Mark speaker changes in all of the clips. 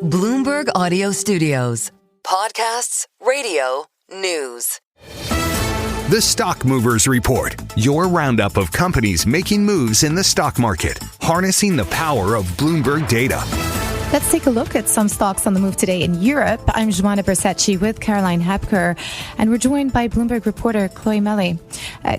Speaker 1: Bloomberg Audio Studios. Podcasts, radio, news.
Speaker 2: The Stock Movers Report, your roundup of companies making moves in the stock market, harnessing the power of Bloomberg data.
Speaker 3: Let's take a look at some stocks on the move today in Europe. I'm Joanna Bersecci with Caroline Hepker, and we're joined by Bloomberg reporter Chloe Melly.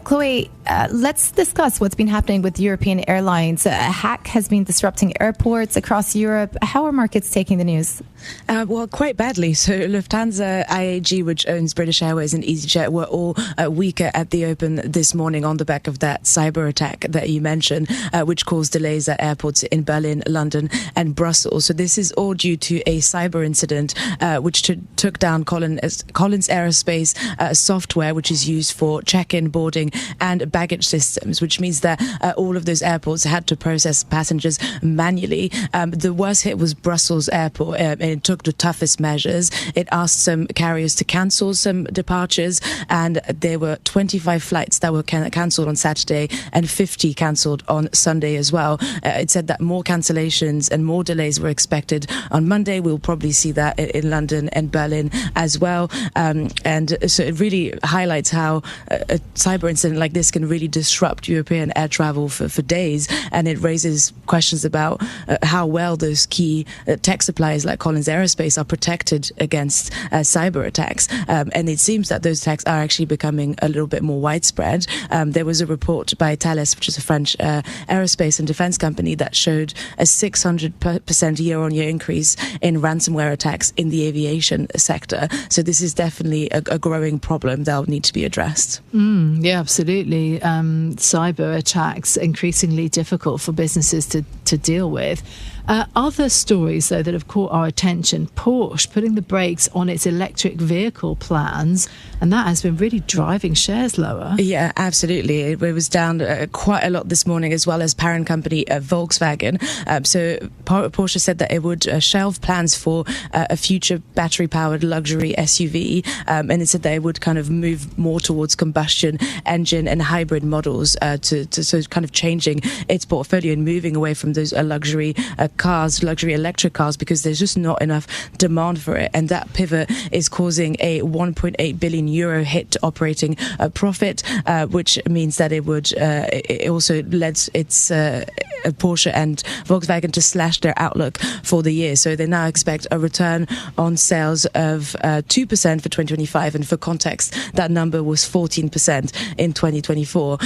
Speaker 3: Chloe, let's discuss what's been happening with European airlines. A hack has been disrupting airports across Europe. How are markets taking the news?
Speaker 4: Well, quite badly. So Lufthansa, IAG, which owns British Airways, and EasyJet were all weaker at the open this morning on the back of that cyber attack that you mentioned, which caused delays at airports in Berlin, London and Brussels. So this is all due to a cyber incident which took down Collins Aerospace software, which is used for check-in, boarding and baggage systems, which means that all of those airports had to process passengers manually. The worst hit was Brussels Airport, and it took the toughest measures. It asked some carriers to cancel some departures, and there were 25 flights that were cancelled on Saturday and 50 cancelled on Sunday as well. It said that more cancellations and more delays were expected on Monday. We'll probably see that in London and Berlin as well. And so it really highlights how a cyber incident like this can really disrupt European air travel for days. And it raises questions about how well those key tech suppliers like Collins Aerospace are protected against cyber attacks. And it seems that those attacks are actually becoming a little bit more widespread. There was a report by Thales, which is a French aerospace and defense company, that showed a 600% year-on-year increase in ransomware attacks in the aviation sector. So this is definitely a growing problem that will need to be addressed.
Speaker 5: Yeah, absolutely. Cyber attacks increasingly difficult for businesses to deal with. Other stories, though, that have caught our attention: Porsche putting the brakes on its electric vehicle plans, and that has been really driving shares lower.
Speaker 4: Yeah, absolutely. It was down quite a lot this morning, as well as parent company Volkswagen. So Porsche said that it would shelve plans for a future battery-powered luxury SUV, and it said that it would kind of move more towards combustion engine and hybrid models, so kind of changing its portfolio and moving away from those luxury electric cars, because there's just not enough demand for it. And that pivot is causing a 1.8 billion euro hit to operating profit, which means that it also led its Porsche and Volkswagen to slash their outlook for the year. So they now expect a return on sales of 2% for 2025. And for context, that number was 14% in 2024.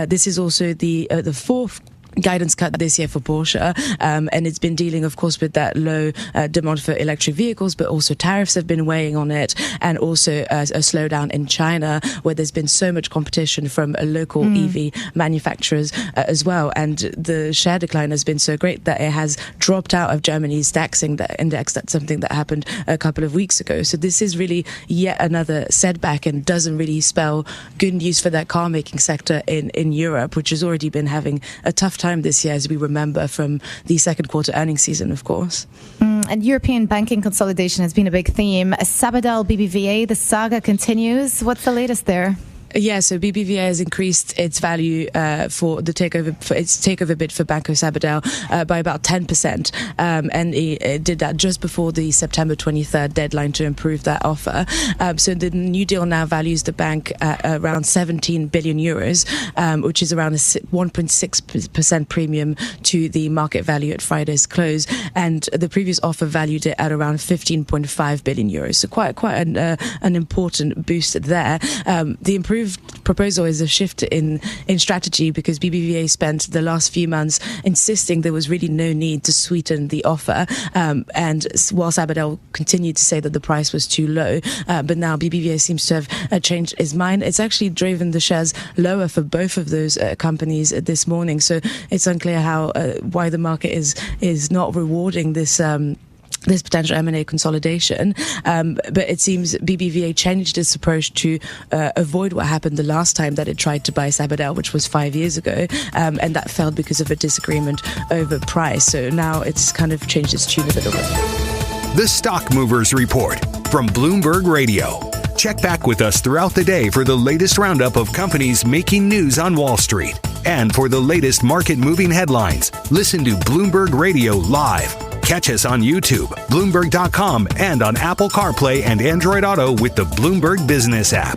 Speaker 4: This is also the fourth guidance cut this year for Porsche, and it's been dealing, of course, with that low demand for electric vehicles, but also tariffs have been weighing on it, and also a slowdown in China, where there's been so much competition from local EV manufacturers as well. And the share decline has been so great that it has dropped out of Germany's DAX index. That's something that happened a couple of weeks ago. So this is really yet another setback, and doesn't really spell good news for that car making sector in Europe, which has already been having a tough time this year, as we remember from the second quarter earnings season, of course.
Speaker 3: And European banking consolidation has been a big theme. Sabadell, BBVA, the saga continues. What's the latest there?
Speaker 4: Yeah, so BBVA has increased its value for its takeover bid for Banco Sabadell by about 10%, and it did that just before the September 23rd deadline to improve that offer. So the new deal now values the bank at around 17 billion euros, which is around a 1.6% premium to the market value at Friday's close, and the previous offer valued it at around 15.5 billion euros. So quite an important boost there. The improved proposal is a shift in strategy, because BBVA spent the last few months insisting there was really no need to sweeten the offer, and while Sabadell continued to say that the price was too low, but now BBVA seems to have changed its mind. It's actually driven the shares lower for both of those companies this morning, so it's unclear why the market is not rewarding this potential M&A consolidation, but it seems BBVA changed its approach to avoid what happened the last time that it tried to buy Sabadell, which was 5 years ago, and that failed because of a disagreement over price. So now it's kind of changed its tune a little bit.
Speaker 2: The Stock Movers Report from Bloomberg Radio. Check back with us throughout the day for the latest roundup of companies making news on Wall Street. And for the latest market-moving headlines, listen to Bloomberg Radio live. Catch us on YouTube, Bloomberg.com, and on Apple CarPlay and Android Auto with the Bloomberg Business app.